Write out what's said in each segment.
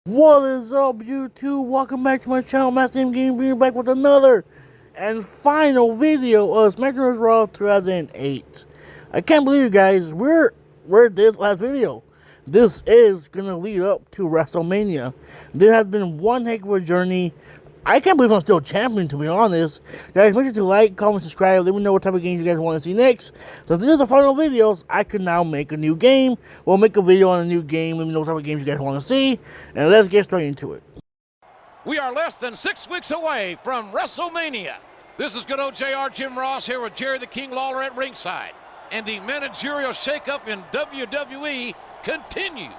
What is up, YouTube? Welcome back to my channel, Master Game, bringing back with another and final video of Smackdown Raw 2008. I can't believe you guys, we're this last video. This is gonna lead up to WrestleMania. There has been one heck of a journey. I can't believe I'm still champion, to be honest. Guys, make sure to like, comment, subscribe. Let me know what type of games you guys want to see next. So this is the final videos. I could now make a new game. We'll make a video on a new game. Let me know what type of games you guys want to see. And let's get straight into it. We are less than 6 weeks away from WrestleMania. This is good old JR Jim Ross here with Jerry the King Lawler at ringside. And the managerial shakeup in WWE continues.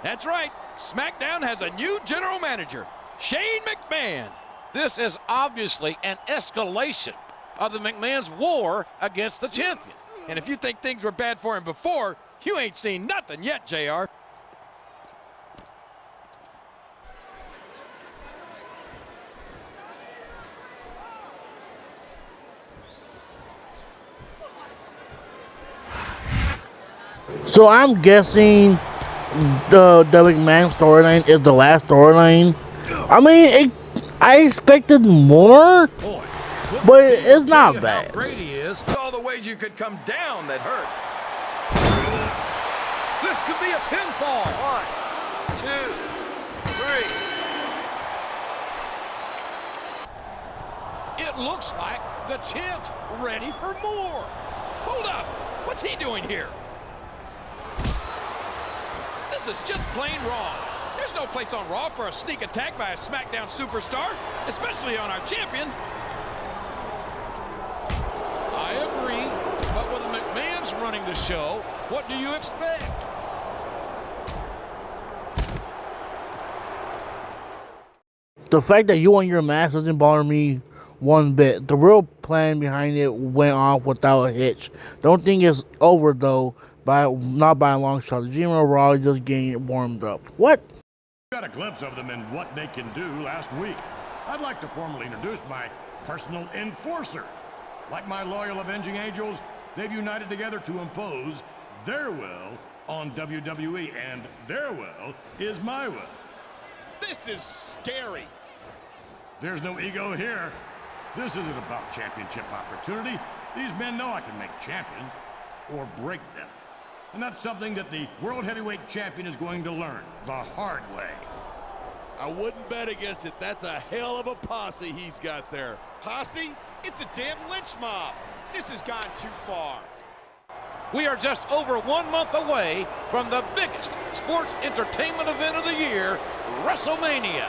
That's right. SmackDown has a new general manager, Shane McMahon. This is obviously an escalation of the McMahon's war against the champion. And if you think things were bad for him before, you ain't seen nothing yet, JR. So I'm guessing the McMahon storyline is the last storyline. I mean, I expected more, but it's not bad. Great he is. All the ways you could come down that hurt. This could be a pinfall. 1, 2, 3. It looks like the champ's ready for more. Hold up. What's he doing here? This is just plain wrong. There's no place on Raw for a sneak attack by a SmackDown superstar, especially on our champion. I agree, but when the McMahon's running the show, what do you expect? The fact that you won your match doesn't bother me one bit. The real plan behind it went off without a hitch. Don't think it's over though, not by a long shot. The GM of Raw is just getting warmed up. What? Got a glimpse of them and what they can do last week. I'd like to formally introduce my personal enforcer. Like my loyal avenging angels, they've united together to impose their will on WWE, and their will is my will. This is scary. There's no ego here. This isn't about championship opportunity. These men know I can make champions or break them. And that's something that the World Heavyweight Champion is going to learn the hard way. I wouldn't bet against it. That's a hell of a posse he's got there. Posse? It's a damn lynch mob. This has gone too far. We are just over 1 month away from the biggest sports entertainment event of the year, WrestleMania.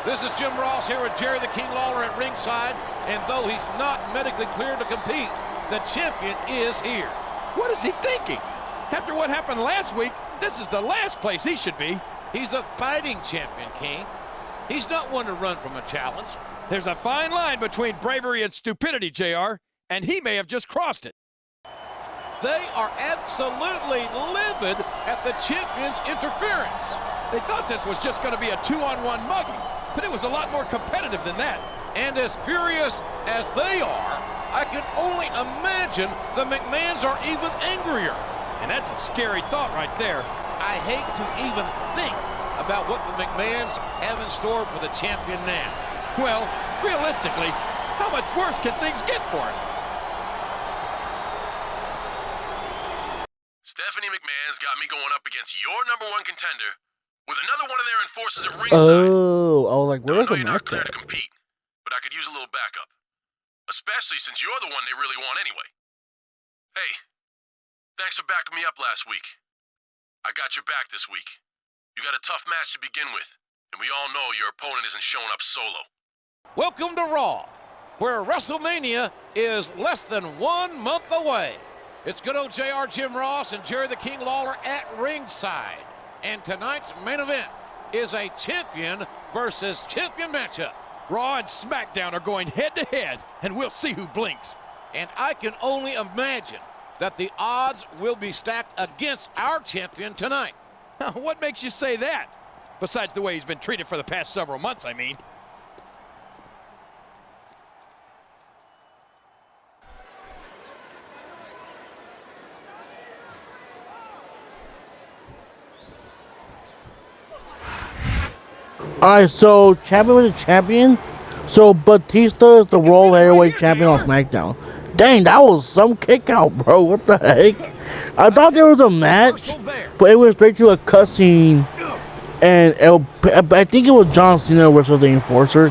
This is Jim Ross here with Jerry the King Lawler at ringside, and though he's not medically cleared to compete, the champion is here. What is he thinking? After what happened last week, this is the last place he should be. He's a fighting champion, King. He's not one to run from a challenge. There's a fine line between bravery and stupidity, JR, and he may have just crossed it. They are absolutely livid at the champion's interference. They thought this was just going to be a 2-on-1 mugging, but it was a lot more competitive than that. And as furious as they are, I can only imagine the McMahons are even angrier. And that's a scary thought right there. I hate to even think about what the McMahons have in store for the champion now. Well, realistically, how much worse can things get for him? Stephanie McMahon's got me going up against your #1 contender with another one of their enforcers at ringside. Oh, like Now, I where's know the you're not match clear at? to compete, but I could use a little backup. Especially since you're the one they really want anyway. Hey, thanks for backing me up last week. I got your back this week. You got a tough match to begin with, and we all know your opponent isn't showing up solo. Welcome to Raw, where WrestleMania is less than 1 month away. It's good old JR Jim Ross and Jerry the King Lawler at ringside. And tonight's main event is a champion versus champion matchup. Raw and SmackDown are going head-to-head, and we'll see who blinks. And I can only imagine that the odds will be stacked against our champion tonight. What makes you say that? Besides the way he's been treated for the past several months, I mean. Alright, so champion with the champion. So Batista is the World Heavyweight Champion on SmackDown. Dang, that was some kick out, bro. What the heck? I thought there was a match, but it went straight to a cutscene. And I think it was John Cena versus the Enforcer. I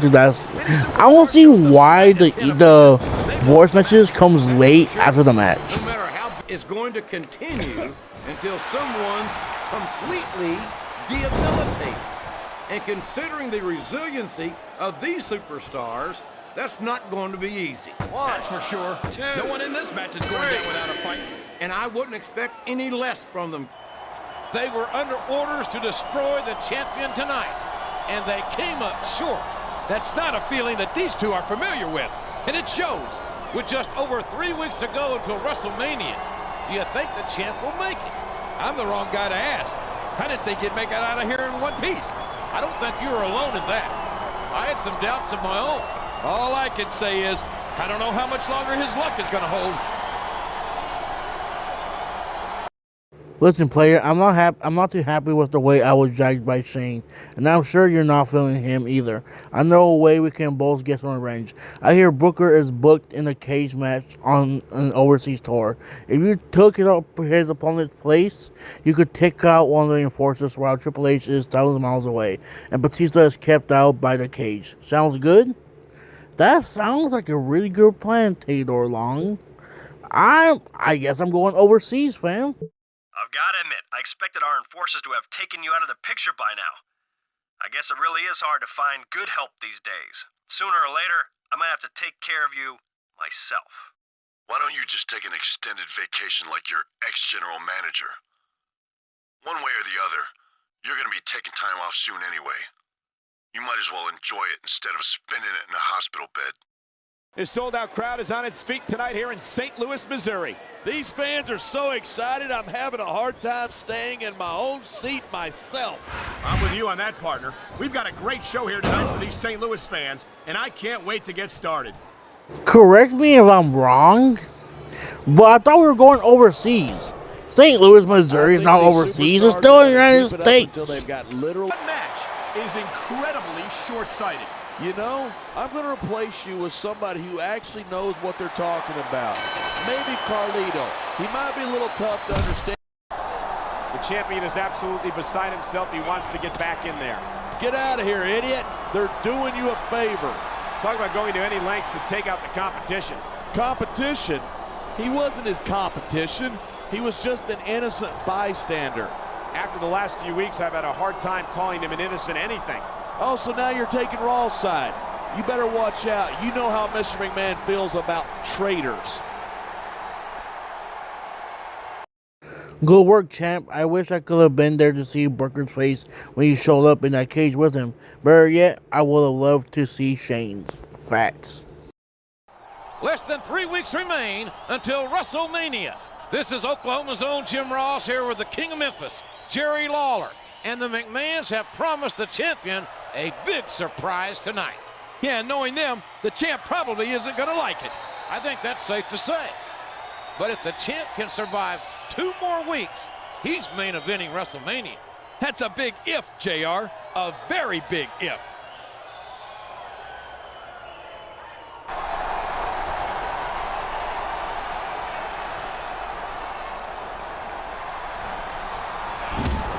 don't see why the voice messages comes late after the match. No matter how it's going to continue until someone's completely debilitated. And considering the resiliency of these superstars, that's not going to be easy. That's for sure. No one in this match is going down without a fight. And I wouldn't expect any less from them. They were under orders to destroy the champion tonight, and they came up short. That's not a feeling that these two are familiar with, and it shows. With just over 3 weeks to go until WrestleMania, do you think the champ will make it? I'm the wrong guy to ask. I didn't think he'd make it out of here in one piece. I don't think you were alone in that. I had some doubts of my own. All I can say is, I don't know how much longer his luck is going to hold. Listen, player, I'm not too happy with the way I was judged by Shane, and I'm sure you're not feeling him either. I know a way we can both get some revenge. I hear Booker is booked in a cage match on an overseas tour. If you took his opponent's place, you could take out one of the enforcers while Triple H is thousands of miles away, and Batista is kept out by the cage. Sounds good? That sounds like a really good plan, Theodore Long. I guess I'm going overseas, fam. I've got to admit, I expected our enforcers to have taken you out of the picture by now. I guess it really is hard to find good help these days. Sooner or later, I might have to take care of you myself. Why don't you just take an extended vacation like your ex-general manager? One way or the other, you're going to be taking time off soon anyway. You might as well enjoy it instead of spending it in a hospital bed. His sold-out crowd is on its feet tonight here in St. Louis, Missouri. These fans are so excited, I'm having a hard time staying in my own seat myself. I'm with you on that, partner. We've got a great show here tonight for these St. Louis fans, and I can't wait to get started. Correct me if I'm wrong, but I thought we were going overseas. St. Louis, Missouri is not overseas. It's still in the United States. Until they've got literal. That match is incredibly short-sighted. You know, I'm going to replace you with somebody who actually knows what they're talking about. Maybe Carlito. He might be a little tough to understand. The champion is absolutely beside himself. He wants to get back in there. Get out of here, idiot. They're doing you a favor. Talk about going to any lengths to take out the competition. Competition? He wasn't his competition. He was just an innocent bystander. After the last few weeks, I've had a hard time calling him an innocent anything. Oh, so now you're taking Raw's side. You better watch out. You know how Mr. McMahon feels about traitors. Good work, champ. I wish I could have been there to see Booker's face when he showed up in that cage with him. Better yet, I would have loved to see Shane's. Facts. Less than 3 weeks remain until WrestleMania. This is Oklahoma's own Jim Ross here with the King of Memphis, Jerry Lawler. And the McMahons have promised the champion a big surprise tonight. Yeah, knowing them, the champ probably isn't going to like it. I think that's safe to say. But if the champ can survive 2 more weeks, he's main eventing WrestleMania. That's a big if, JR. A very big if.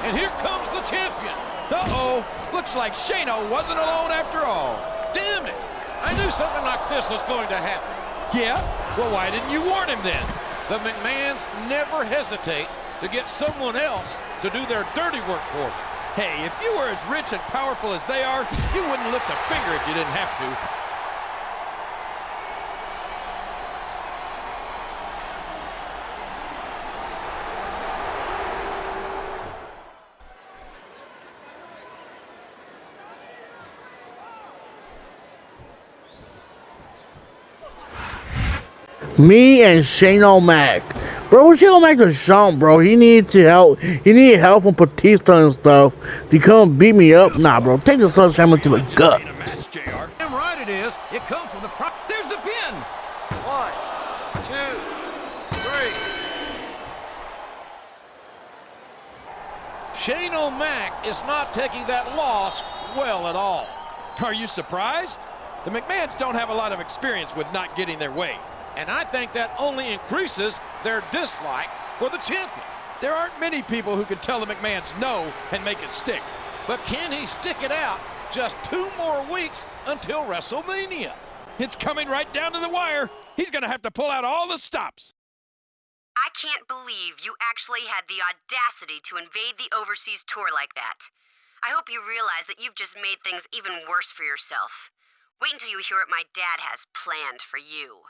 And here comes the champion. Uh-oh. Looks like Shano wasn't alone after all. Damn it. I knew something like this was going to happen. Yeah? Well, why didn't you warn him then? The McMahons never hesitate to get someone else to do their dirty work for them. Hey, if you were as rich and powerful as they are, you wouldn't lift a finger if you didn't have to. Me and Shane O'Mac. Bro, Shane O'Mac's a chump, bro. He needed help. He needed help from Batista and stuff to come beat me up. Nah, bro. Take the sledgehammer to the gut. Damn right it is. It comes from the pro. There's the pin. 1, 2, 3. Shane O'Mac is not taking that loss well at all. Are you surprised? The McMahons don't have a lot of experience with not getting their way. And I think that only increases their dislike for the champion. There aren't many people who can tell the McMahons no and make it stick. But can he stick it out just 2 more weeks until WrestleMania? It's coming right down to the wire. He's going to have to pull out all the stops. I can't believe you actually had the audacity to invade the overseas tour like that. I hope you realize that you've just made things even worse for yourself. Wait until you hear what my dad has planned for you.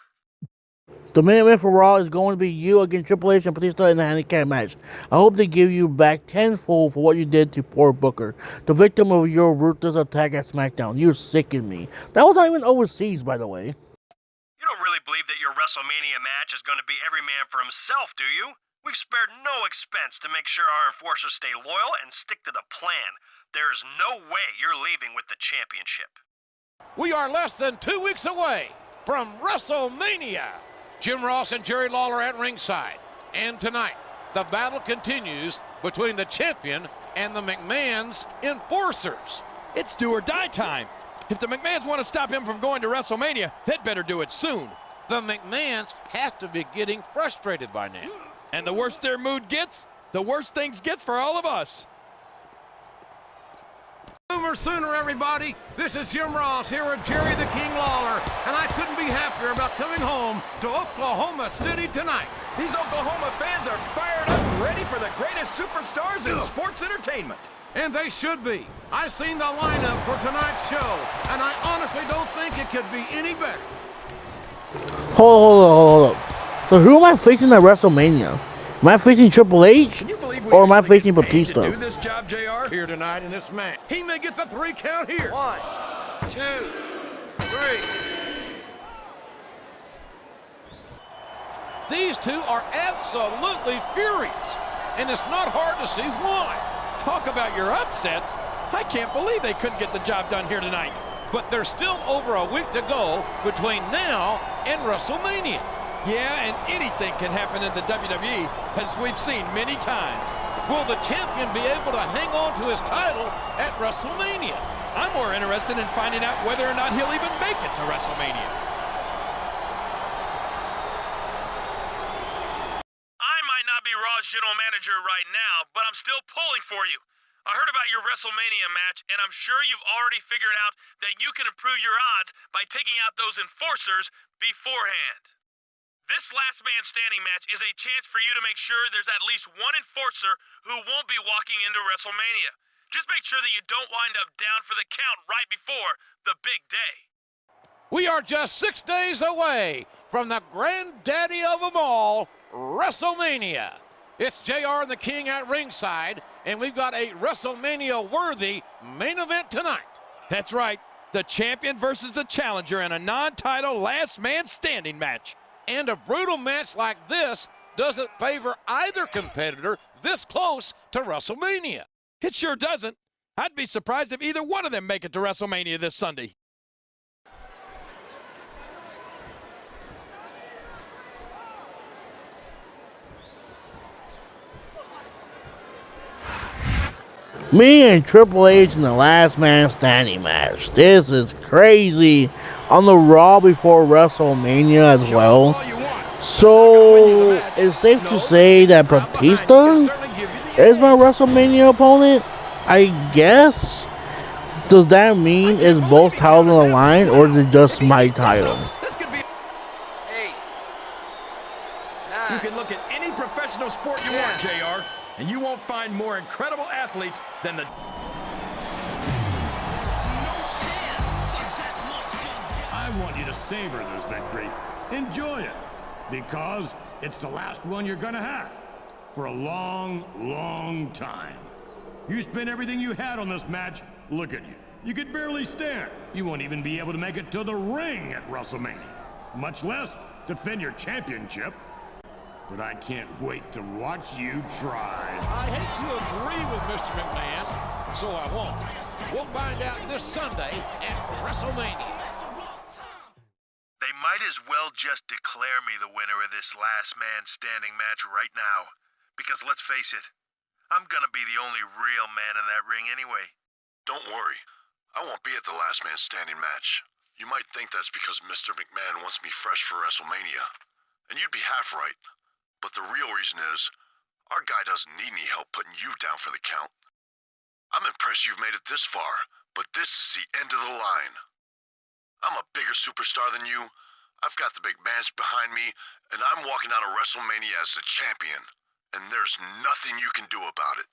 The main event for Raw is going to be you against Triple H and Batista in a handicap match. I hope they give you back tenfold for what you did to poor Booker, the victim of your ruthless attack at SmackDown. You sicken me. That was not even overseas, by the way. You don't really believe that your WrestleMania match is going to be every man for himself, do you? We've spared no expense to make sure our enforcers stay loyal and stick to the plan. There's no way you're leaving with the championship. We are less than 2 weeks away from WrestleMania. Jim Ross and Jerry Lawler at ringside. And tonight, the battle continues between the champion and the McMahon's enforcers. It's do or die time. If the McMahons want to stop him from going to WrestleMania, they'd better do it soon. The McMahons have to be getting frustrated by now. And the worse their mood gets, the worse things get for all of us. Sooner, everybody. This is Jim Ross here with Jerry the King Lawler, and I couldn't be happier about coming home to Oklahoma City tonight. These Oklahoma fans are fired up and ready for the greatest superstars in sports entertainment. And they should be. I've seen the lineup for tonight's show, and I honestly don't think it could be any better. Hold up. So who am I facing at WrestleMania? Am I facing Triple H? Or am I facing Batista? To do this job, JR? Here tonight in this match. He may get the 3 count here. 1, 2, 3. These two are absolutely furious, and it's not hard to see why. Talk about your upsets. I can't believe they couldn't get the job done here tonight. But there's still over a week to go between now and WrestleMania. Yeah, and anything can happen in the WWE, as we've seen many times. Will the champion be able to hang on to his title at WrestleMania? I'm more interested in finding out whether or not he'll even make it to WrestleMania. I might not be Raw's general manager right now, but I'm still pulling for you. I heard about your WrestleMania match, and I'm sure you've already figured out that you can improve your odds by taking out those enforcers beforehand. This last man standing match is a chance for you to make sure there's at least one enforcer who won't be walking into WrestleMania. Just make sure that you don't wind up down for the count right before the big day. We are just 6 days away from the granddaddy of them all, WrestleMania. It's JR and the King at ringside, and we've got a WrestleMania-worthy main event tonight. That's right. The champion versus the challenger in a non-title last man standing match. And a brutal match like this doesn't favor either competitor this close to WrestleMania. It sure doesn't. I'd be surprised if either one of them make it to WrestleMania this Sunday. Me and Triple H in the last man standing match. This is crazy. On the Raw before WrestleMania as well. So it's safe to say that Batista is my WrestleMania opponent, I guess. Does that mean is both titles on the line, or is it just my title? This could be 8, 9. You can look at any professional sport you want, JR, and you won't find more incredible athletes than the... I want you to savor this victory. Enjoy it. Because it's the last one you're gonna have for a long, long time. You spent everything you had on this match. Look at you. You could barely stand. You won't even be able to make it to the ring at WrestleMania, much less defend your championship. But I can't wait to watch you try. I hate to agree with Mr. McMahon, so I won't. We'll find out this Sunday at WrestleMania. They might as well just declare me the winner of this last man standing match right now. Because let's face it, I'm gonna be the only real man in that ring anyway. Don't worry, won't be at the last man standing match. You might think that's because Mr. McMahon wants me fresh for WrestleMania. And you'd be half right. But the real reason is, our guy doesn't need any help putting you down for the count. I'm impressed you've made it this far, but this is the end of the line. I'm a bigger superstar than you. I've got the McMahons behind me, and I'm walking out of WrestleMania as the champion. And there's nothing you can do about it.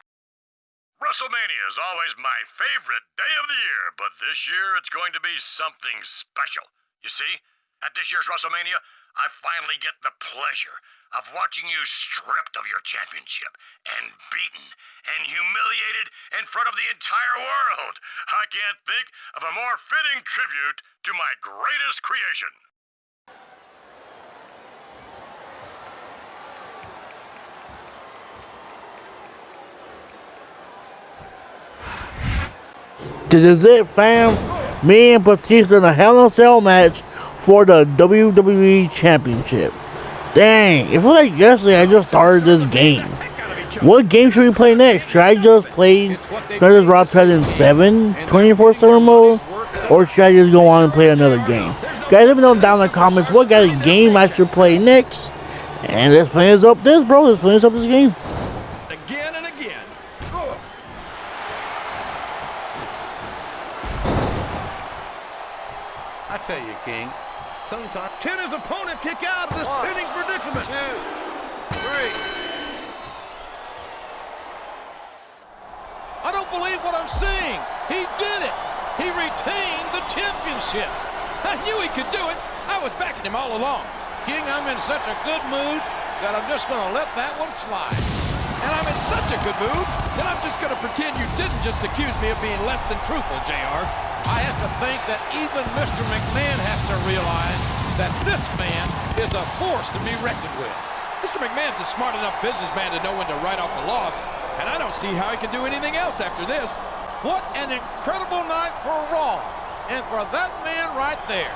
WrestleMania is always my favorite day of the year, but this year it's going to be something special. You see, at this year's WrestleMania, I finally get the pleasure of watching you stripped of your championship and beaten and humiliated in front of the entire world. I can't think of a more fitting tribute to my greatest creation. This is it, fam. Me and Batista in a Hell in a Cell match for the WWE Championship. Dang, it feels like yesterday I just started this game. What game should we play next? Should I just play Smackdown Raw 2007 24/7 mode? Or should I just go on and play another game? Guys, let me know down in the comments what kind of game I should play next. And let's finish up this, bro. Let's finish up this game. Again and again. I tell you, King, sometimes... Can his opponent kick out of the spinning predicament? 2, 3. I don't believe what I'm seeing. He did it. He retained the championship. I knew he could do it. I was backing him all along. King, I'm in such a good mood that I'm just going to let that one slide. And I'm in such a good mood that I'm just going to pretend you didn't just accuse me of being less than truthful, JR. I have to think that even Mr. McMahon has to realize that this man is a force to be reckoned with. Mr. McMahon's a smart enough businessman to know when to write off a loss, and I don't see how he can do anything else after this. What an incredible night for Raw, and for that man right there.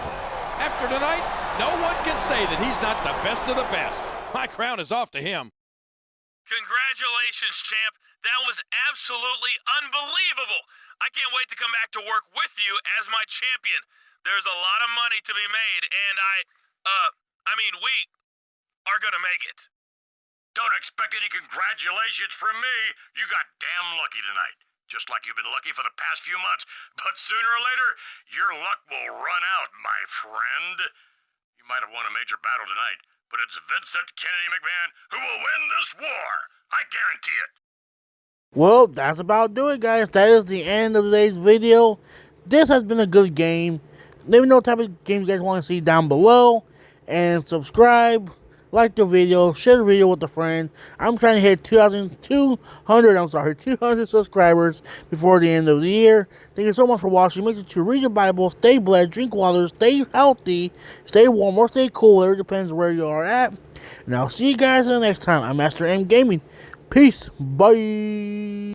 After tonight, no one can say that he's not the best of the best. My crown is off to him. Congratulations, champ. That was absolutely unbelievable. I can't wait to come back to work with you as my champion. There's a lot of money to be made, and we are gonna make it. Don't expect any congratulations from me. You got damn lucky tonight. Just like you've been lucky for the past few months. But sooner or later, your luck will run out, my friend. You might have won a major battle tonight, but it's Vincent Kennedy McMahon who will win this war. I guarantee it. Well, that's about do it, guys. That is the end of today's video. This has been a good game. Let me know what type of games you guys want to see down below. And subscribe, like the video, share the video with a friend. I'm trying to hit 200 subscribers before the end of the year. Thank you so much for watching. Make sure to read your Bible, stay blessed, drink water, stay healthy, stay warm or stay cool. It depends where you are at. And I'll see you guys in the next time. I'm Master M Gaming. Peace. Bye.